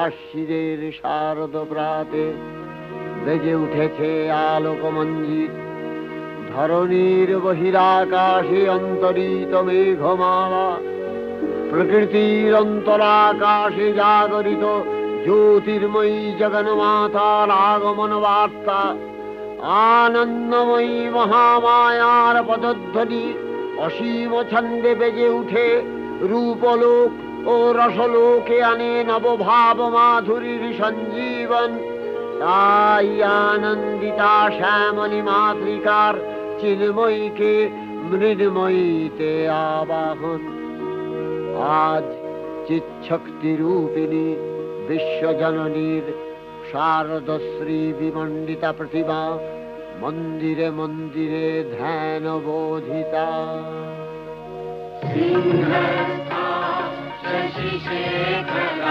আশ্বিনের শারদ প্রাতে বেজে উঠেছে আলোকমঞ্জিত। ধরণীর বহিরাকাশে অন্তরিত মেঘমালা, প্রকৃতির অন্তরাকাশে জাগরিত জ্যোতির্ময়ী জগন্মাতার আগমন বার্তা। আনন্দময়ী মহামায়ার পদধ্বনি অসীম ছন্দে বেজে উঠে রূপলোক ও রসলোকে আনে নবভাব মাধুরীর সঞ্জীবন। তাই আনন্দিতা শ্যামলী মাতৃকার চিন্ময়ীকে মৃন্ময়ীতে আবাহন। আজ চিৎশক্তি রূপিণী বিশ্বজননীর শারদশ্রী বিমণ্ডিতা প্রতিমা মন্দিরে মন্দিরে ধ্যান বোধিতা। সিংহস্থা শশিশেখর